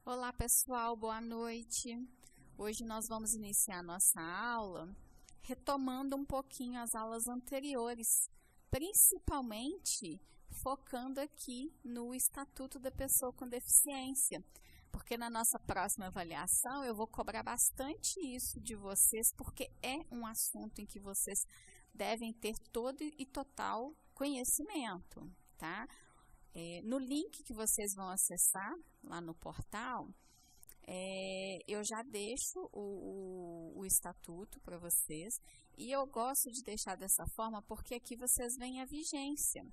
Olá pessoal, boa noite. Hoje nós vamos iniciar nossa aula retomando um pouquinho as aulas anteriores, principalmente focando aqui no Estatuto da Pessoa com Deficiência, porque na nossa próxima avaliação eu vou cobrar bastante isso de vocês, porque é um assunto em que vocês devem ter todo e total conhecimento, tá? No link que vocês vão acessar lá no portal, eu já deixo o estatuto para vocês, e eu gosto de deixar dessa forma porque aqui vocês veem a vigência.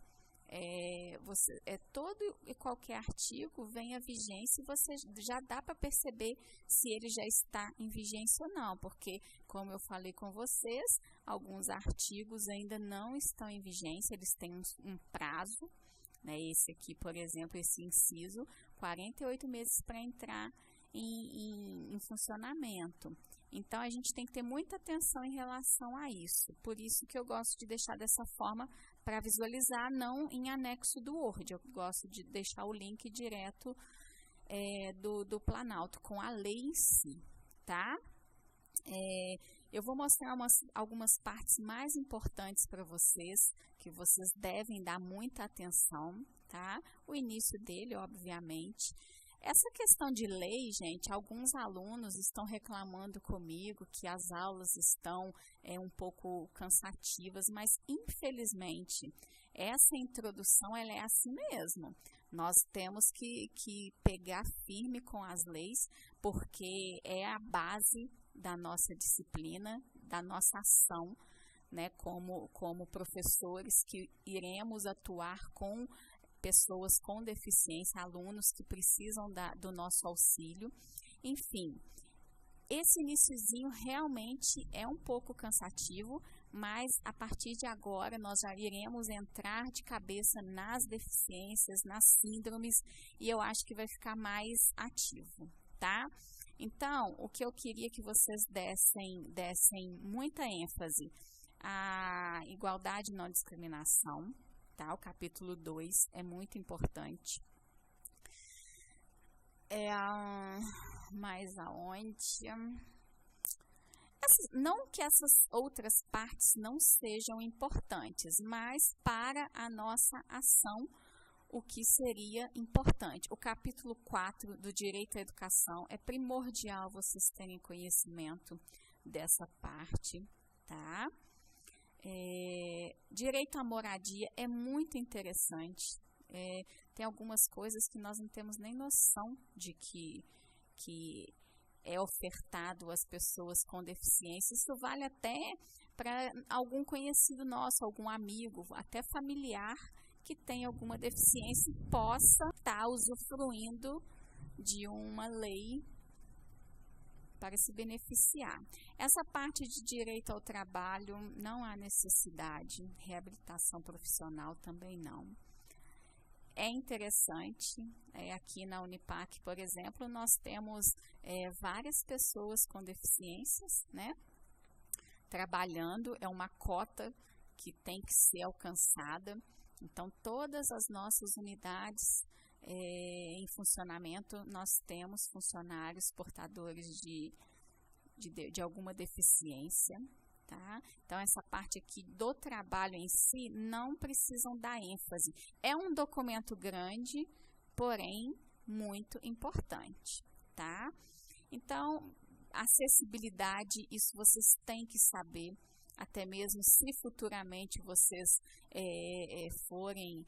Todo e qualquer artigo vem a vigência e você já dá para perceber se ele já está em vigência ou não, porque, como eu falei com vocês, alguns artigos ainda não estão em vigência, eles têm um prazo, né? Esse aqui, por exemplo, esse inciso, 48 meses para entrar em funcionamento. Então, a gente tem que ter muita atenção em relação a isso. Por isso que eu gosto de deixar dessa forma para visualizar, não em anexo do Word. Eu gosto de deixar o link direto do Planalto com a lei em si, tá? Eu vou mostrar algumas partes mais importantes para vocês, que vocês devem dar muita atenção, tá? O início dele, obviamente. Essa questão de lei, gente, alguns alunos estão reclamando comigo que as aulas estão um pouco cansativas, mas infelizmente essa introdução ela é assim mesmo. Nós temos que pegar firme com as leis, porque é a base da nossa disciplina, da nossa ação, né, como professores que iremos atuar com pessoas com deficiência, alunos que precisam do nosso auxílio. Enfim, esse iniciozinho realmente é um pouco cansativo, mas a partir de agora nós já iremos entrar de cabeça nas deficiências, nas síndromes, e eu acho que vai ficar mais ativo, tá? Então, o que eu queria que vocês dessem muita ênfase à igualdade e não discriminação, tá? O capítulo 2 é muito importante. Mais aonde? Não que essas outras partes não sejam importantes, mas para a nossa ação, o que seria importante. O capítulo 4 do Direito à Educação é primordial vocês terem conhecimento dessa parte, tá? Direito à moradia é muito interessante. Tem algumas coisas que nós não temos nem noção de que é ofertado às pessoas com deficiência. Isso vale até para algum conhecido nosso, algum amigo, até familiar que tem alguma deficiência e possa estar usufruindo de uma lei para se beneficiar. Essa parte de direito ao trabalho não há necessidade, reabilitação profissional também não. É interessante, aqui na Unipac, por exemplo, nós temos várias pessoas com deficiências, né, trabalhando, é uma cota que tem que ser alcançada. Então, todas as nossas unidades em funcionamento, nós temos funcionários portadores de alguma deficiência, tá? Então, essa parte aqui do trabalho em si, não precisam dar ênfase. É um documento grande, porém, muito importante, tá? Então, acessibilidade, isso vocês têm que saber, até mesmo se futuramente vocês forem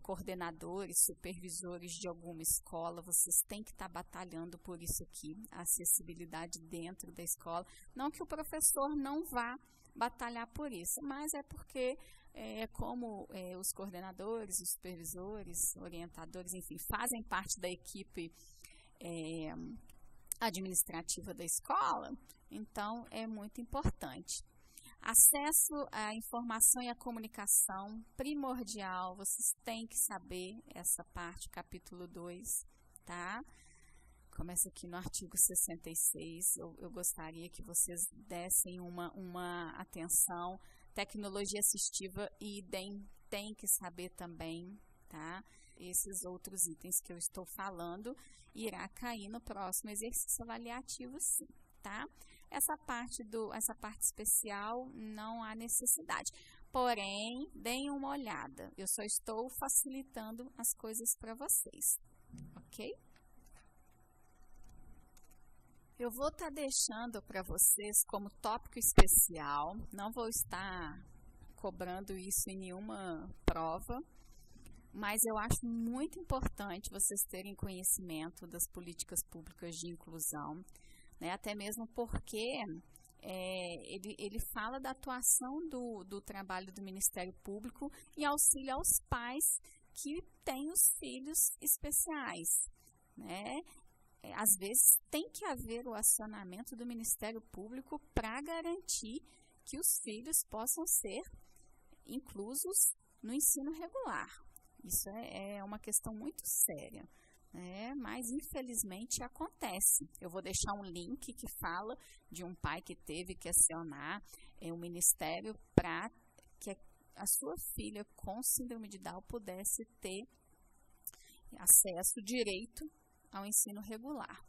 coordenadores, supervisores de alguma escola, vocês têm que estar batalhando por isso aqui, a acessibilidade dentro da escola. Não que o professor não vá batalhar por isso, mas é porque como os coordenadores, os supervisores, orientadores, enfim, fazem parte da equipe administrativa da escola, então é muito importante. Acesso à informação e à comunicação, primordial, vocês têm que saber essa parte, capítulo 2, tá? Começa aqui no artigo 66, eu gostaria que vocês dessem uma atenção. Tecnologia assistiva, idem, tem que saber também, tá? esses outros itens que eu estou falando irá cair no próximo exercício avaliativo, sim, tá? Essa parte especial não há necessidade. Porém, deem uma olhada. Eu só estou facilitando as coisas para vocês, ok? Eu vou estar deixando para vocês como tópico especial, não vou estar cobrando isso em nenhuma prova, mas eu acho muito importante vocês terem conhecimento das políticas públicas de inclusão, né? Até mesmo porque ele fala da atuação do trabalho do Ministério Público em auxílio aos pais que têm os filhos especiais, né? Às vezes tem que haver o acionamento do Ministério Público para garantir que os filhos possam ser inclusos no ensino regular. Isso é uma questão muito séria, né? Mas infelizmente acontece. Eu vou deixar um link que fala de um pai que teve que acionar o Ministério para que a sua filha com síndrome de Down pudesse ter acesso direito ao ensino regular,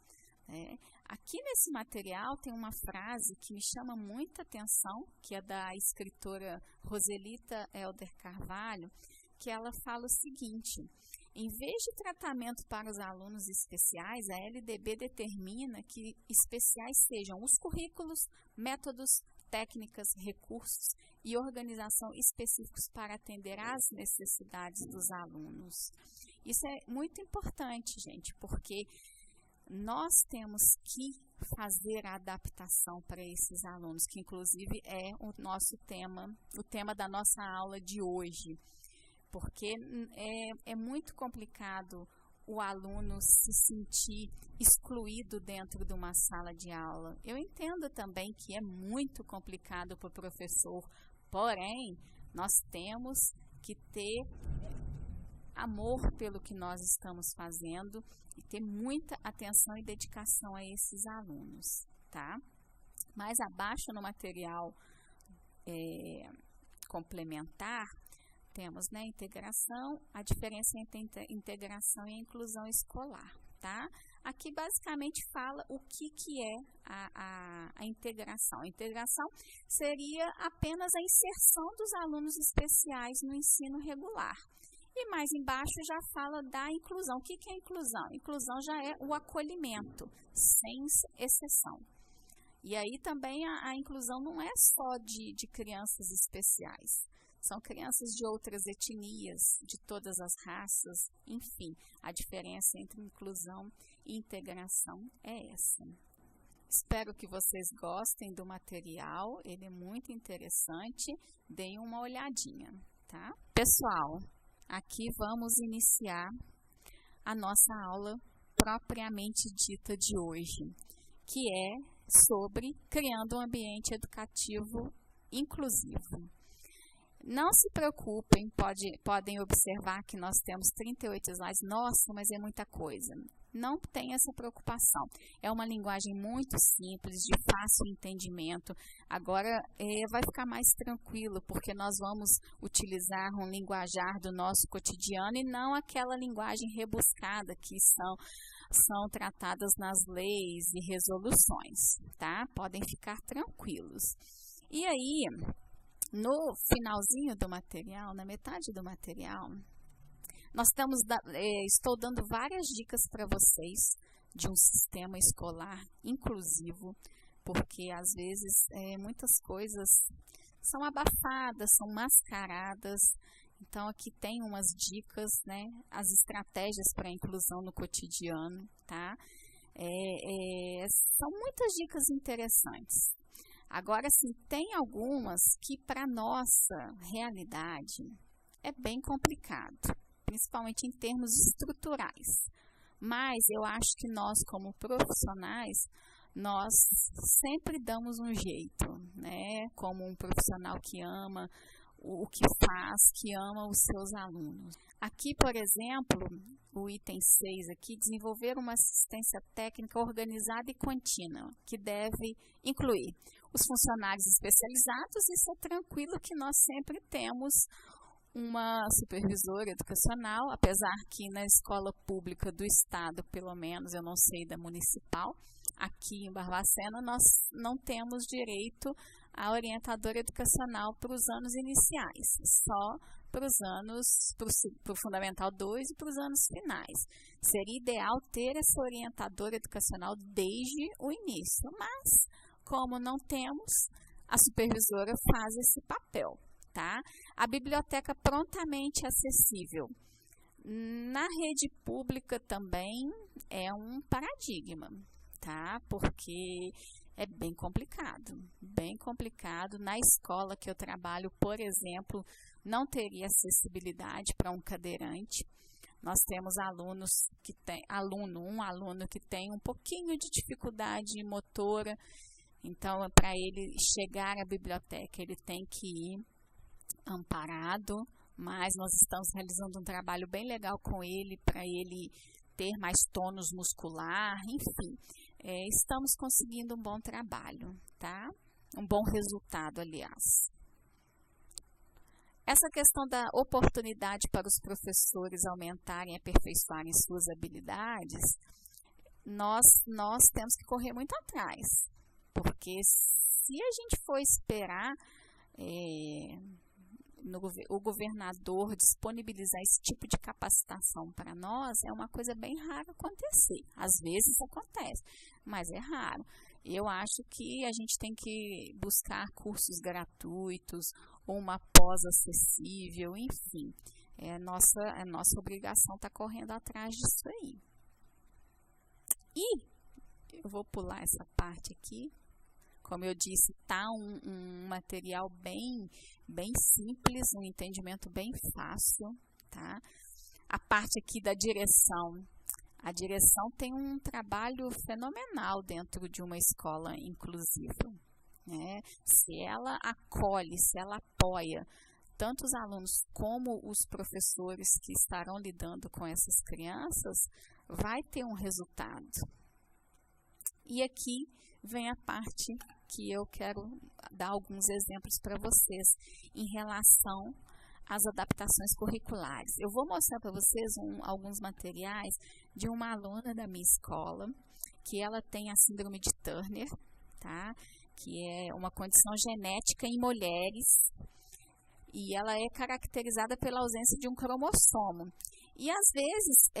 né? Aqui nesse material tem uma frase que me chama muita atenção, que é da escritora Roselita Helder Carvalho, que ela fala o seguinte: em vez de tratamento para os alunos especiais, a LDB determina que especiais sejam os currículos, métodos, técnicas, recursos e organização específicos para atender às necessidades dos alunos. Isso é muito importante, gente, porque nós temos que fazer a adaptação para esses alunos, que inclusive é o nosso tema, o tema da nossa aula de hoje, porque é muito complicado o aluno se sentir excluído dentro de uma sala de aula. Eu entendo também que é muito complicado para o professor, porém, nós temos que ter amor pelo que nós estamos fazendo e ter muita atenção e dedicação a esses alunos, tá? Mais abaixo no material complementar, temos, né, integração, a diferença entre integração e inclusão escolar, tá? Aqui basicamente fala o que é a integração. A integração seria apenas a inserção dos alunos especiais no ensino regular. E mais embaixo já fala da inclusão. O que é inclusão? Inclusão já é o acolhimento, sem exceção. E aí também a inclusão não é só de crianças especiais. São crianças de outras etnias, de todas as raças, enfim. A diferença entre inclusão e integração é essa. Espero que vocês gostem do material, ele é muito interessante. Deem uma olhadinha, tá? Pessoal, aqui vamos iniciar a nossa aula propriamente dita de hoje, que é sobre criando um ambiente educativo inclusivo. Não se preocupem, podem observar que nós temos 38 slides. Nossa, mas é muita coisa. Não tem essa preocupação. É uma linguagem muito simples, de fácil entendimento. Agora vai ficar mais tranquilo, porque nós vamos utilizar um linguajar do nosso cotidiano e não aquela linguagem rebuscada que são tratadas nas leis e resoluções, tá? Podem ficar tranquilos. E aí, no finalzinho do material, na metade do material, estou dando várias dicas para vocês de um sistema escolar inclusivo, porque às vezes muitas coisas são abafadas, são mascaradas. Então aqui tem umas dicas, né, as estratégias para a inclusão no cotidiano, tá? São muitas dicas interessantes. Agora, sim, tem algumas que, para nossa realidade, é bem complicado, principalmente em termos estruturais. Mas eu acho que nós, como profissionais, nós sempre damos um jeito, né? Como um profissional que ama o que faz, que ama os seus alunos. Aqui, por exemplo, o item 6 aqui, desenvolver uma assistência técnica organizada e contínua, que deve incluir os funcionários especializados. Isso é tranquilo que nós sempre temos uma supervisora educacional, apesar que na escola pública do estado, pelo menos, eu não sei da municipal, aqui em Barbacena nós não temos direito a orientadora educacional para os anos iniciais, só para os anos, para o Fundamental 2 e para os anos finais. Seria ideal ter essa orientadora educacional desde o início, mas como não temos, a supervisora faz esse papel, tá? A biblioteca prontamente acessível. Na rede pública também é um paradigma, tá? Porque é bem complicado, bem complicado. Na escola que eu trabalho, por exemplo, não teria acessibilidade para um cadeirante. Nós temos aluno que tem um pouquinho de dificuldade motora, então para ele chegar à biblioteca ele tem que ir amparado, mas nós estamos realizando um trabalho bem legal com ele para ele ter mais tônus muscular, enfim. Estamos conseguindo um bom trabalho, tá? Um bom resultado, aliás. Essa questão da oportunidade para os professores aumentarem e aperfeiçoarem suas habilidades, nós temos que correr muito atrás, porque se a gente for esperar o governador disponibilizar esse tipo de capacitação para nós, é uma coisa bem rara acontecer. Às vezes acontece, mas é raro. Eu acho que a gente tem que buscar cursos gratuitos, ou uma pós acessível, enfim. Nossa obrigação estar correndo atrás disso aí. E eu vou pular essa parte aqui. Como eu disse, tá um material bem simples, um entendimento bem fácil, tá? A parte aqui da direção. A direção tem um trabalho fenomenal dentro de uma escola inclusiva, né? Se ela acolhe, se ela apoia tanto os alunos como os professores que estarão lidando com essas crianças, vai ter um resultado. E aqui vem a parte que eu quero dar alguns exemplos para vocês em relação às adaptações curriculares. Eu vou mostrar para vocês alguns materiais de uma aluna da minha escola, que ela tem a síndrome de Turner, tá? Que é uma condição genética em mulheres, e ela é caracterizada pela ausência de um cromossomo. E às vezes,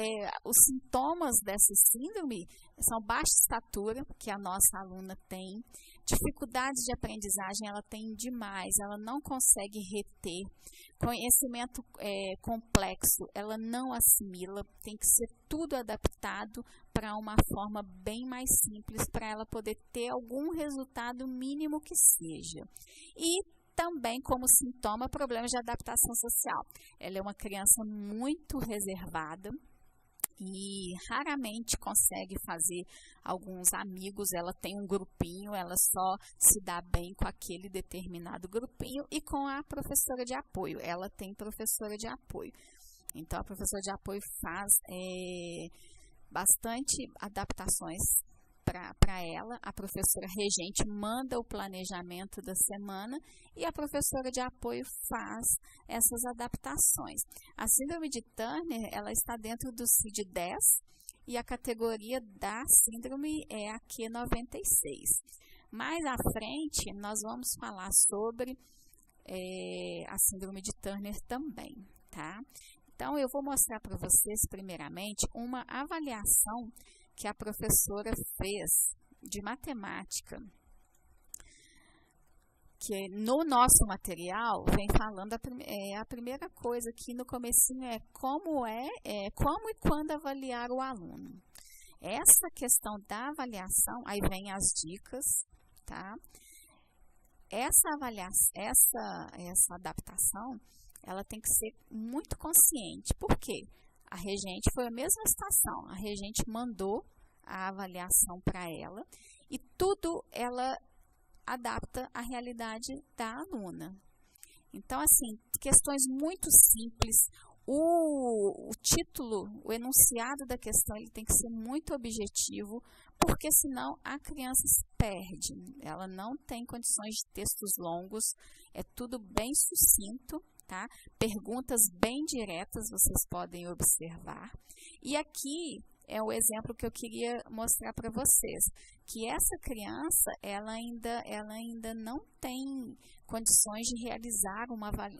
os sintomas dessa síndrome são baixa estatura, que a nossa aluna tem, dificuldades de aprendizagem ela tem demais, ela não consegue reter, conhecimento complexo ela não assimila, tem que ser tudo adaptado para uma forma bem mais simples, para ela poder ter algum resultado mínimo que seja. E também como sintoma, problemas de adaptação social. Ela é uma criança muito reservada e raramente consegue fazer alguns amigos. Ela tem um grupinho, ela só se dá bem com aquele determinado grupinho e com a professora de apoio. Ela tem professora de apoio. Então, a professora de apoio faz bastante adaptações para ela. A professora regente manda o planejamento da semana e a professora de apoio faz essas adaptações. A síndrome de Turner, ela está dentro do CID-10 e a categoria da síndrome é a Q96. Mais à frente, nós vamos falar sobre a síndrome de Turner também, tá? Então, eu vou mostrar para vocês, primeiramente, uma avaliação que a professora fez de matemática, que no nosso material vem falando a primeira coisa aqui no comecinho como e quando avaliar o aluno. Essa questão da avaliação, aí vem as dicas, tá? Essa adaptação, ela tem que ser muito consciente. Por quê? A regente foi a mesma situação, a regente mandou a avaliação para ela e tudo ela adapta à realidade da aluna. Então, assim, questões muito simples, o título, o enunciado da questão, ele tem que ser muito objetivo, porque senão a criança se perde, ela não tem condições de textos longos, é tudo bem sucinto, tá? Perguntas bem diretas vocês podem observar. E aqui é o exemplo que eu queria mostrar para vocês, que essa criança, ela ainda não tem condições de realizar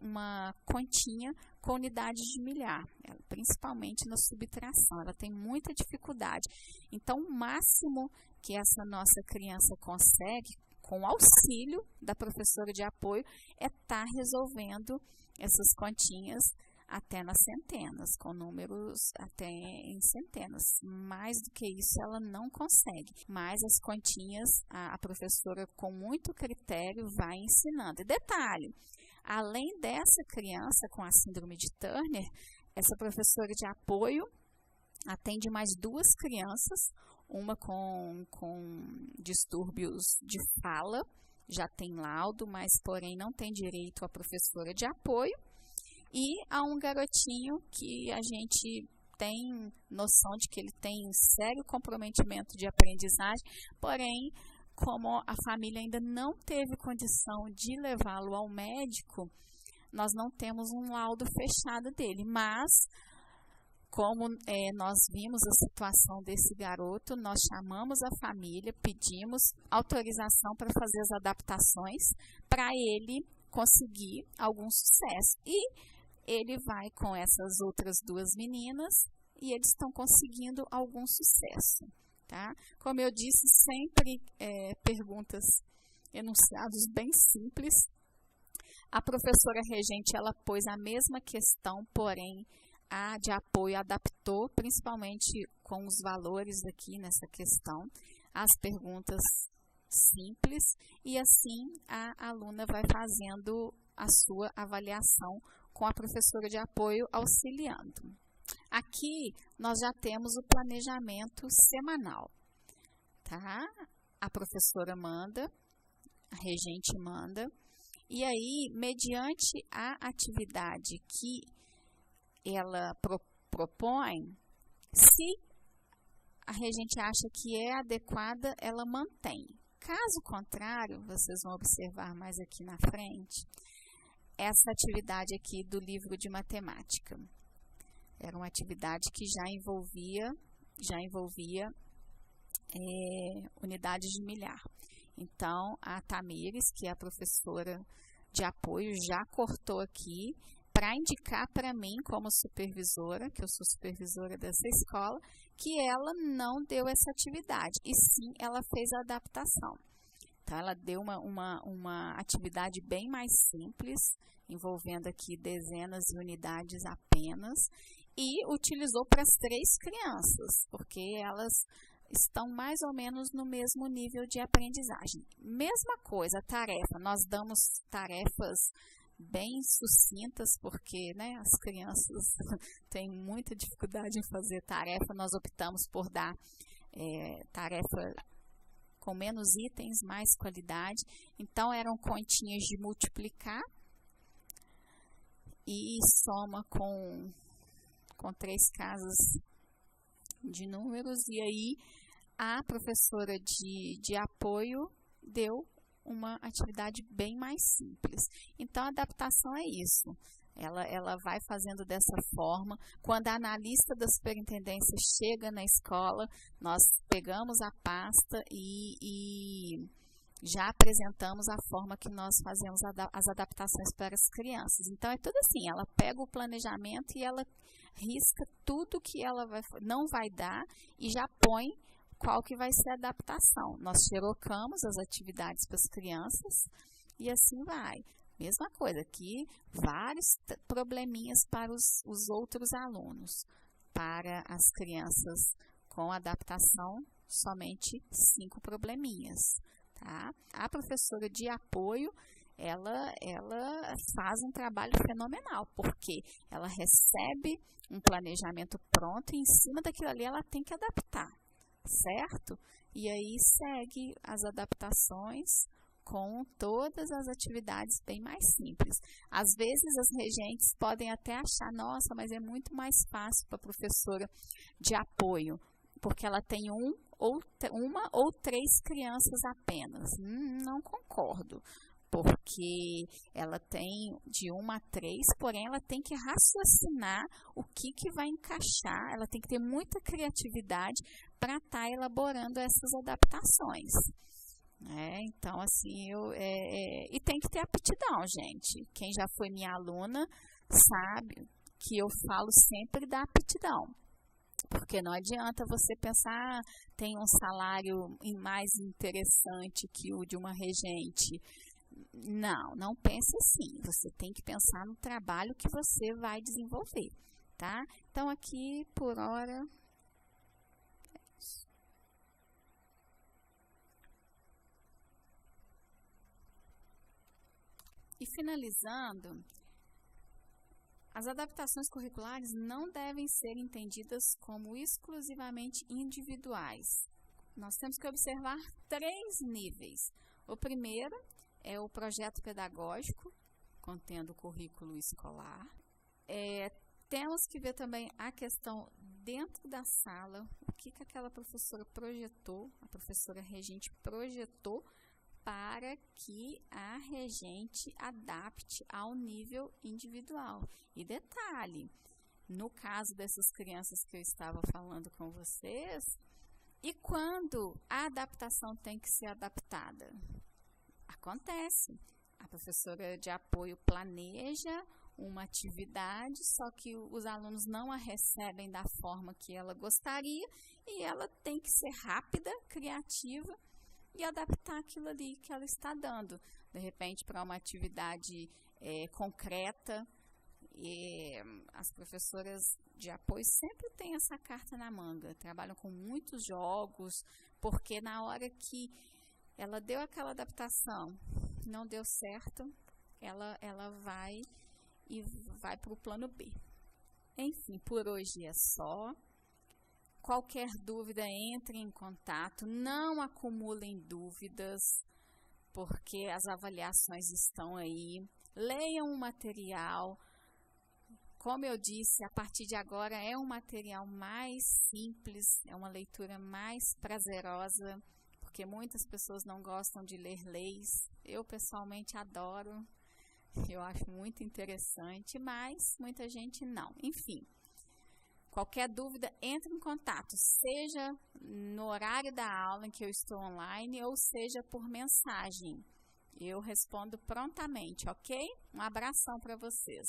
uma continha com unidades de milhar, principalmente na subtração, ela tem muita dificuldade. Então, o máximo que essa nossa criança consegue, com o auxílio da professora de apoio, é estar resolvendo essas continhas até nas centenas, com números até em centenas. Mais do que isso ela não consegue, mas as continhas a professora com muito critério vai ensinando. E detalhe, além dessa criança com a síndrome de Turner, essa professora de apoio atende mais 2 crianças, uma com distúrbios de fala, já tem laudo, mas porém não tem direito à professora de apoio, e a um garotinho que a gente tem noção de que ele tem um sério comprometimento de aprendizagem, porém, como a família ainda não teve condição de levá-lo ao médico, nós não temos um laudo fechado dele, mas como nós vimos a situação desse garoto, nós chamamos a família, pedimos autorização para fazer as adaptações para ele conseguir algum sucesso. E ele vai com essas outras 2 meninas e eles estão conseguindo algum sucesso, tá? Como eu disse, sempre perguntas, enunciados bem simples. A professora regente, ela pôs a mesma questão, porém a de apoio adaptou, principalmente com os valores aqui nessa questão, as perguntas simples, e assim a aluna vai fazendo a sua avaliação com a professora de apoio auxiliando. Aqui nós já temos o planejamento semanal, tá? A professora manda, a regente manda, e aí, mediante a atividade que ela propõe, se a regente acha que é adequada, ela mantém. Caso contrário, vocês vão observar mais aqui na frente, essa atividade aqui do livro de matemática. Era uma atividade que já envolvia unidades de milhar. Então, a Tamires, que é a professora de apoio, já cortou aqui para indicar para mim, como supervisora, que eu sou supervisora dessa escola, que ela não deu essa atividade, e sim ela fez a adaptação. Então, ela deu uma atividade bem mais simples, envolvendo aqui dezenas de unidades apenas, e utilizou para as 3 crianças, porque elas estão mais ou menos no mesmo nível de aprendizagem. Mesma coisa, tarefa, nós damos tarefas bem sucintas, porque as crianças têm muita dificuldade em fazer tarefa, nós optamos por dar tarefa com menos itens, mais qualidade. Então, eram continhas de multiplicar e soma com 3 casas de números, e aí a professora de apoio deu uma atividade bem mais simples. Então, a adaptação é isso. Ela vai fazendo dessa forma. Quando a analista da superintendência chega na escola, nós pegamos a pasta e já apresentamos a forma que nós fazemos as adaptações para as crianças. Então, é tudo assim, ela pega o planejamento e ela risca tudo que ela não vai dar e já põe qual que vai ser a adaptação. Nós xerocamos as atividades para as crianças e assim vai. Mesma coisa, aqui vários probleminhas para os outros alunos. Para as crianças com adaptação, somente 5 probleminhas. Tá? A professora de apoio, ela faz um trabalho fenomenal, porque ela recebe um planejamento pronto e em cima daquilo ali ela tem que adaptar, certo? E aí segue as adaptações com todas as atividades bem mais simples. Às vezes as regentes podem até achar, nossa, mas é muito mais fácil para a professora de apoio, porque ela tem uma ou 3 crianças apenas. Não concordo, porque ela tem de 1 a 3, porém ela tem que raciocinar o que vai encaixar, ela tem que ter muita criatividade para estar elaborando essas adaptações. Então, assim, e tem que ter aptidão, gente. Quem já foi minha aluna sabe que eu falo sempre da aptidão. Porque não adianta você pensar, tem um salário mais interessante que o de uma regente. Não pense assim. Você tem que pensar no trabalho que você vai desenvolver, tá? Então, aqui, por hora, é isso. E finalizando, as adaptações curriculares não devem ser entendidas como exclusivamente individuais. Nós temos que observar 3 níveis. O primeiro é o projeto pedagógico, contendo o currículo escolar. Temos que ver também a questão dentro da sala, o que aquela professora projetou, a professora regente projetou, para que a regente adapte ao nível individual. E detalhe, no caso dessas crianças que eu estava falando com vocês, e quando a adaptação tem que ser adaptada? Acontece. A professora de apoio planeja uma atividade, só que os alunos não a recebem da forma que ela gostaria, e ela tem que ser rápida, criativa, e adaptar aquilo ali que ela está dando, de repente, para uma atividade concreta. E as professoras de apoio sempre têm essa carta na manga, trabalham com muitos jogos, porque na hora que ela deu aquela adaptação, não deu certo, ela vai para o plano B. Enfim, por hoje é só. Qualquer dúvida, entre em contato, não acumulem dúvidas, porque as avaliações estão aí. Leiam o material. Como eu disse, a partir de agora é um material mais simples, é uma leitura mais prazerosa, porque muitas pessoas não gostam de ler leis. Eu, pessoalmente, adoro, eu acho muito interessante, mas muita gente não. Enfim. Qualquer dúvida, entre em contato, seja no horário da aula em que eu estou online ou seja por mensagem. Eu respondo prontamente, ok? Um abração para vocês.